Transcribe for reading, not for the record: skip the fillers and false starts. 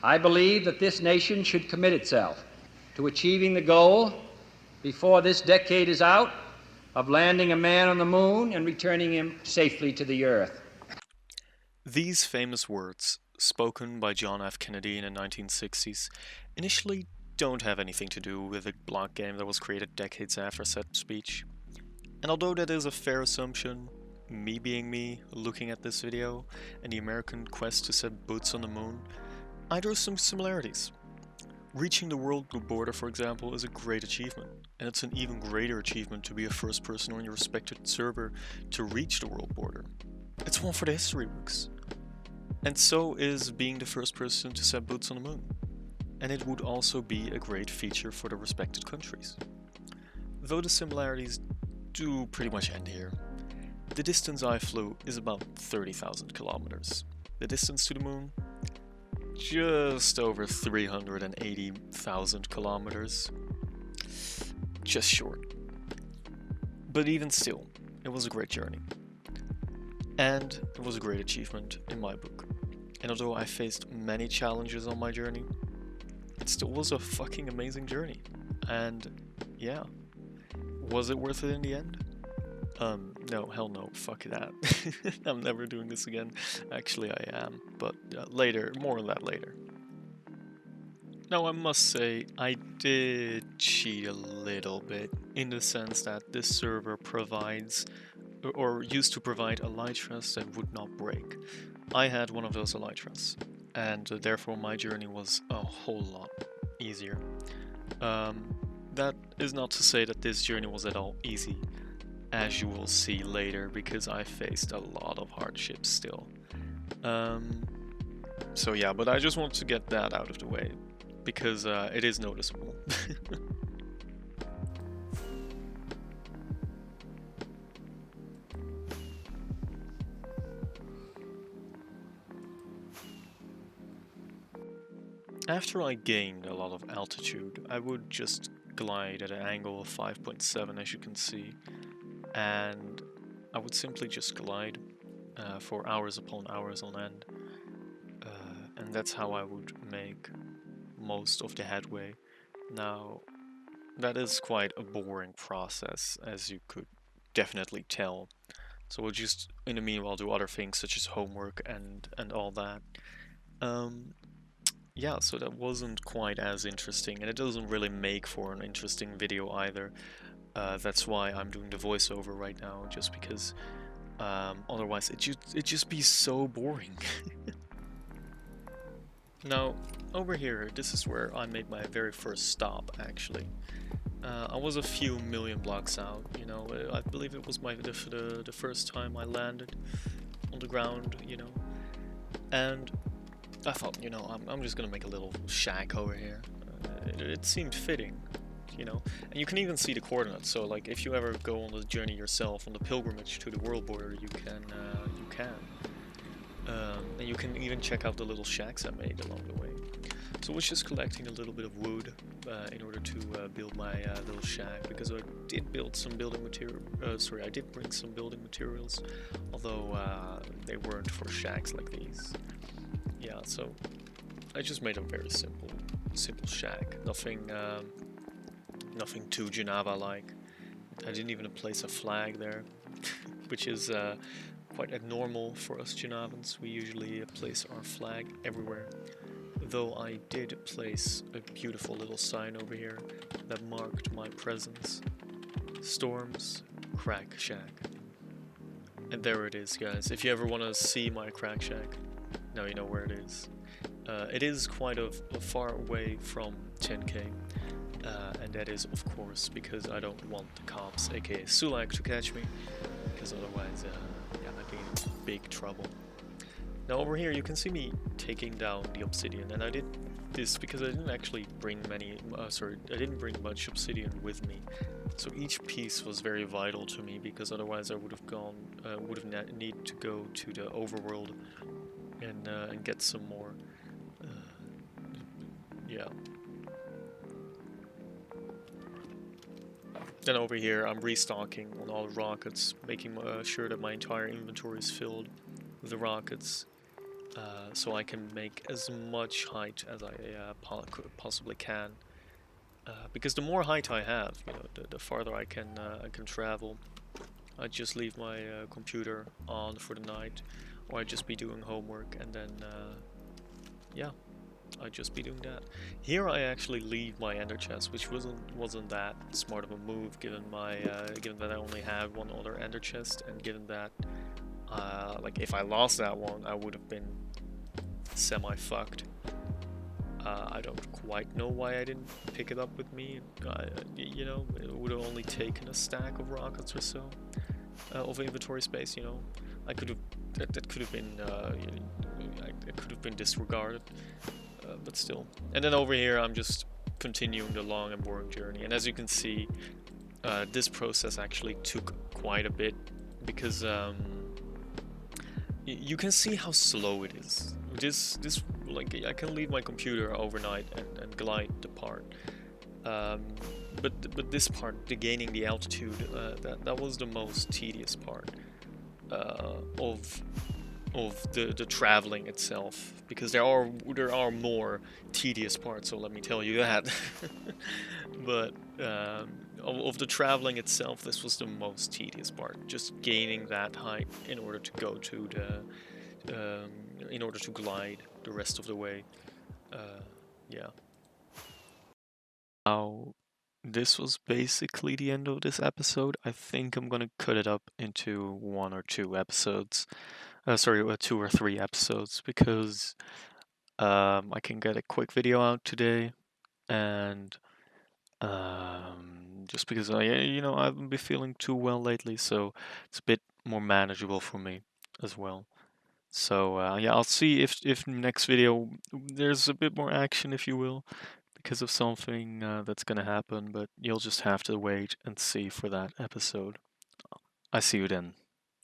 I believe that this nation should commit itself to achieving the goal, before this decade is out, of landing a man on the moon and returning him safely to the Earth. These famous words, spoken by John F. Kennedy in the 1960s, initially don't have anything to do with a block game that was created decades after said speech. And although that is a fair assumption, me being me, looking at this video, and the American quest to set boots on the moon, I drew some similarities. Reaching the world border, for example, is a great achievement, and it's an even greater achievement to be a first person on your respected server to reach the world border. It's one for the history books. And so is being the first person to set boots on the moon. And it would also be a great feature for the respected countries. Though the similarities do pretty much end here. The distance I flew is about 30,000 kilometers. The distance to the moon? Just over 380,000 kilometers. Just short. But even still, it was a great journey. And it was a great achievement in my book. And although I faced many challenges on my journey, it still was a fucking amazing journey. And yeah, was it worth it in the end? No, hell no, fuck that. I'm never doing this again. Actually, I am, but later, more on that later. Now, I must say, I did cheat a little bit, in the sense that this server provides, or used to provide, elytras that would not break. I had one of those elytras, and therefore my journey was a whole lot easier. That is not to say that this journey was at all easy, as you will see later, because I faced a lot of hardships still. So yeah, but I just want to get that out of the way, because it is noticeable. After I gained a lot of altitude, I would just glide at an angle of 5.7, as you can see, and I would simply just glide for hours upon hours on end, and that's how I would make most of the headway. Now, that is quite a boring process, as you could definitely tell, so we'll just in the meanwhile do other things such as homework and all that. Yeah, so that wasn't quite as interesting, and it doesn't really make for an interesting video either. That's why I'm doing the voiceover right now, just because otherwise it'd just be so boring. Now, over here, this is where I made my very first stop, actually. I was a few million blocks out, you know, I believe it was the first time I landed on the ground, you know, and I thought, you know, I'm just gonna make a little shack over here. It seemed fitting, you know, and you can even see the coordinates. So, like, if you ever go on the journey yourself, on the pilgrimage to the world border, you can, and you can even check out the little shacks I made along the way. So I was just collecting a little bit of wood in order to build my little shack, because I did build some building material. I did bring some building materials, although they weren't for shacks like these. Yeah, so I just made a very simple shack. Nothing too Geneva-like. I didn't even place a flag there, which is quite abnormal for us Genevans. We usually place our flag everywhere. Though I did place a beautiful little sign over here that marked my presence. Storm's Crack Shack. And there it is, guys. If you ever want to see my crack shack, now you know where it is. It is quite a far away from 10k, and that is of course because I don't want the cops, aka Sulak, to catch me, because otherwise I'd be in big trouble. Now over here you can see me taking down the obsidian, and I did this because I didn't actually bring I didn't bring much obsidian with me. So each piece was very vital to me, because otherwise I would have need to go to the overworld and get some more. Yeah. Then over here I'm restocking on all the rockets, making sure that my entire inventory is filled with the rockets. so I can make as much height as I possibly can. Because the more height I have, the farther I can travel. I just leave my computer on for the night, or I just be doing homework, and then yeah, I just be doing that. Here I actually leave my ender chest, which wasn't that smart of a move, given that I only had one other ender chest, and given that like if I lost that one, I would have been semi-fucked. I don't quite know why I didn't pick it up with me. It would have only taken a stack of rockets or so of inventory space. I could have that could have been it could have been disregarded, but still. And then over here, I'm just continuing the long and boring journey. And as you can see, this process actually took quite a bit because you can see how slow it is. This like I can leave my computer overnight and glide the part. But this part, the gaining the altitude, that was the most tedious part of the traveling itself, because there are more tedious parts. So let me tell you that. But of the traveling itself, this was the most tedious part. Just gaining that height in order to go to in order to glide the rest of the way. Yeah. Now, this was basically the end of this episode. I think I'm gonna cut it up into 1 or 2 episodes. Sorry, 2 or 3 episodes, because I can get a quick video out today, and just because I haven't been feeling too well lately, so it's a bit more manageable for me as well. So yeah, I'll see if next video there's a bit more action, if you will, because of something that's gonna happen. But you'll just have to wait and see for that episode. I see you then.